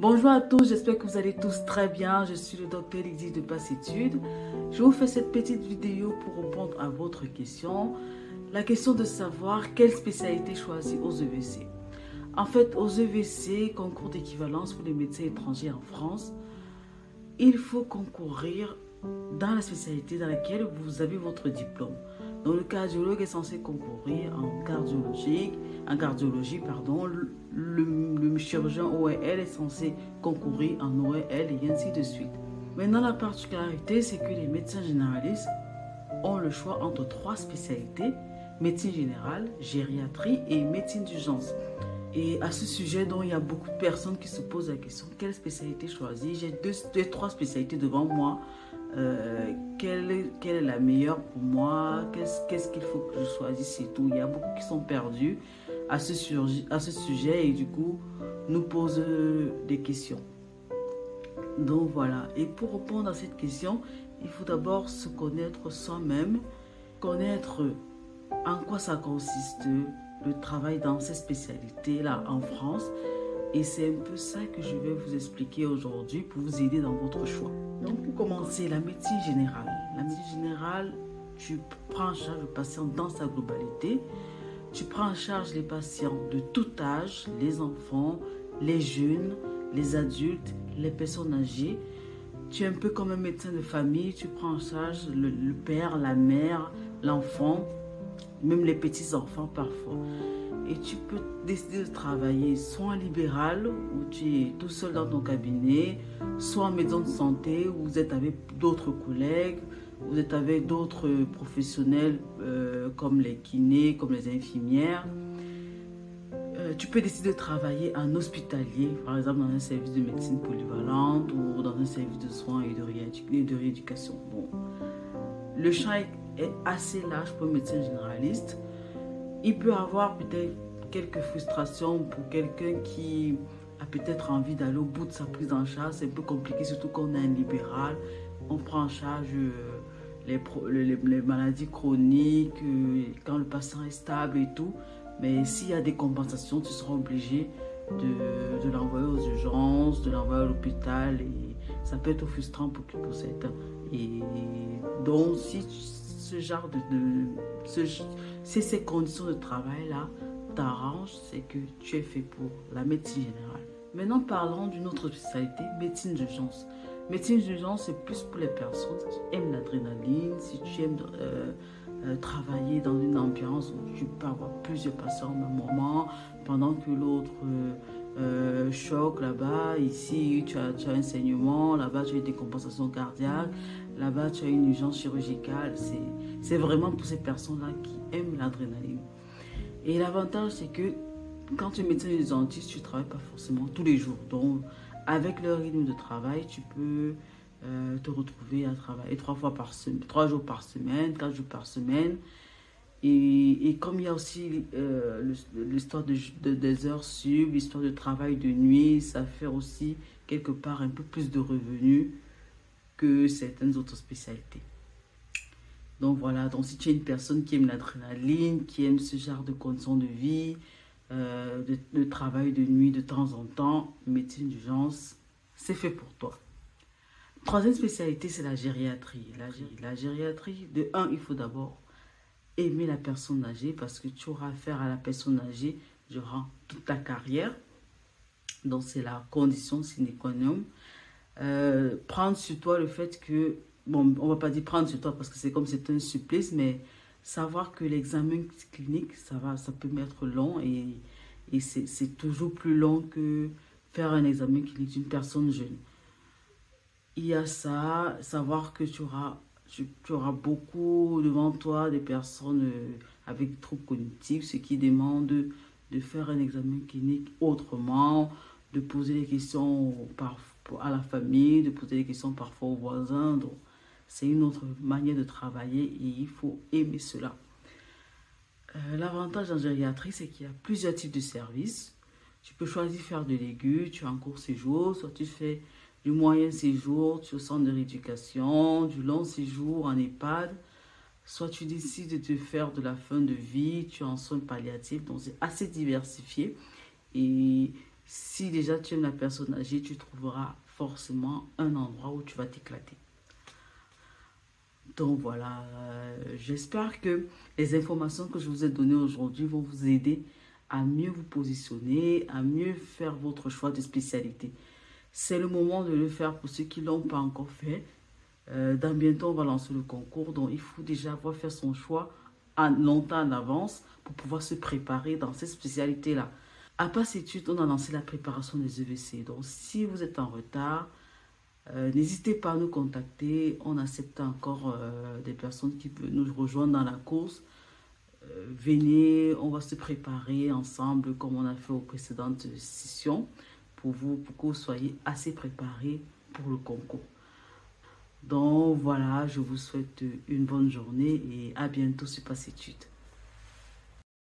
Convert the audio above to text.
Bonjour à tous, j'espère que vous allez tous très bien. Je suis le docteur Lydie de Passétude. Je vous fais cette petite vidéo pour répondre à votre question. La question de savoir quelle spécialité choisir aux EVC. En fait, aux EVC, concours d'équivalence pour les médecins étrangers en France, il faut concourir dans la spécialité dans laquelle vous avez votre diplôme. Donc, le cardiologue est censé concourir en cardiologie, le chirurgien ORL est censé concourir en ORL et ainsi de suite. Maintenant, la particularité, c'est que les médecins généralistes ont le choix entre 3 spécialités, médecine générale, gériatrie et médecine d'urgence. Et à ce sujet, donc, il y a beaucoup de personnes qui se posent la question, quelle spécialité choisir? J'ai 3 spécialités devant moi. Quelle est la meilleure pour moi? Qu'est-ce qu'il faut que je choisisse et tout? Il y a beaucoup qui sont perdus à ce sujet et du coup nous posent des questions. Donc voilà, et pour répondre à cette question, il faut d'abord se connaître soi-même, connaître en quoi ça consiste le travail dans ces spécialités-là en France. Et c'est un peu ça que je vais vous expliquer aujourd'hui pour vous aider dans votre choix. Donc pour commencer, la médecine générale. La médecine générale, tu prends en charge le patient dans sa globalité. Tu prends en charge les patients de tout âge, les enfants, les jeunes, les adultes, les personnes âgées. Tu es un peu comme un médecin de famille. Tu prends en charge le père, la mère, l'enfant, même les petits-enfants parfois. Et tu peux décider de travailler soit en libéral, où tu es tout seul dans ton cabinet, soit en maison de santé, où vous êtes avec d'autres collègues, vous êtes avec d'autres professionnels comme les kinés, comme les infirmières. Tu peux décider de travailler en hospitalier, par exemple dans un service de médecine polyvalente ou dans un service de soins et de rééducation. Bon. Le champ est assez large pour un médecin généraliste. Il peut avoir peut-être quelques frustrations pour quelqu'un qui a peut-être envie d'aller au bout de sa prise en charge. C'est un peu compliqué, surtout quand on est un libéral. On prend en charge les maladies chroniques, quand le patient est stable et tout. Mais s'il y a des compensations, tu seras obligé de l'envoyer aux urgences, de l'envoyer à l'hôpital. Et ça peut être frustrant pour certains. Et donc, si ces conditions de travail-là t'arrangent, c'est que tu es fait pour la médecine générale. Maintenant, parlons d'une autre spécialité, médecine d'urgence. Médecine d'urgence, c'est plus pour les personnes qui aiment l'adrénaline, si tu aimes travailler dans une ambiance où tu peux avoir plusieurs patients au même moment, pendant que l'autre choque là-bas, ici tu as un saignement, là-bas tu as des compensations cardiaques, là-bas tu as une urgence chirurgicale. C'est vraiment pour ces personnes-là qui aiment l'adrénaline. Et l'avantage, c'est que quand tu es médecin urgentiste, tu ne travailles pas forcément tous les jours. Donc, avec le rythme de travail, tu peux te retrouver à travailler 3 jours par semaine, 4 jours par semaine. Et comme il y a aussi l'histoire des heures sub, l'histoire de travail de nuit, ça fait aussi quelque part un peu plus de revenus que certaines autres spécialités. Donc voilà, donc si tu es une personne qui aime l'adrénaline, qui aime ce genre de conditions de vie, de travail de nuit de temps en temps, médecine d'urgence, c'est fait pour toi. Troisième spécialité, c'est la gériatrie. La gériatrie, de 1, il faut d'abord aimer la personne âgée parce que tu auras affaire à la personne âgée durant toute ta carrière. Donc c'est la condition sine qua non. Prendre sur toi le fait que, bon, on va pas dire prendre sur toi parce que c'est comme c'est un supplice, mais savoir que l'examen clinique, ça peut mettre long et c'est toujours plus long que faire un examen clinique d'une personne jeune. Il y a ça, savoir que tu auras beaucoup devant toi des personnes avec des troubles cognitifs, ce qui demande de faire un examen clinique autrement, de poser des questions à la famille, de poser des questions parfois aux voisins. Donc, c'est une autre manière de travailler et il faut aimer cela. L'avantage en gériatrie, c'est qu'il y a plusieurs types de services. Tu peux choisir de faire de l'aigu, tu es en court séjour, soit tu fais du moyen séjour, tu es au centre de rééducation, du long séjour en EHPAD, soit tu décides de te faire de la fin de vie, tu es en soins palliatifs, donc c'est assez diversifié. Et Si déjà tu aimes la personne âgée, tu trouveras forcément un endroit où tu vas t'éclater. Donc voilà, j'espère que les informations que je vous ai données aujourd'hui vont vous aider à mieux vous positionner, à mieux faire votre choix de spécialité. C'est le moment de le faire pour ceux qui ne l'ont pas encore fait. Dans bientôt, on va lancer le concours, donc il faut déjà avoir fait son choix longtemps en avance pour pouvoir se préparer dans cette spécialité-là. À part cette étude, on a lancé la préparation des EVC. Donc si vous êtes en retard, n'hésitez pas à nous contacter. On accepte encore des personnes qui peuvent nous rejoindre dans la course. Venez, on va se préparer ensemble comme on a fait aux précédentes sessions pour que vous soyez assez préparés pour le concours. Donc voilà, je vous souhaite une bonne journée et à bientôt sur Passétude.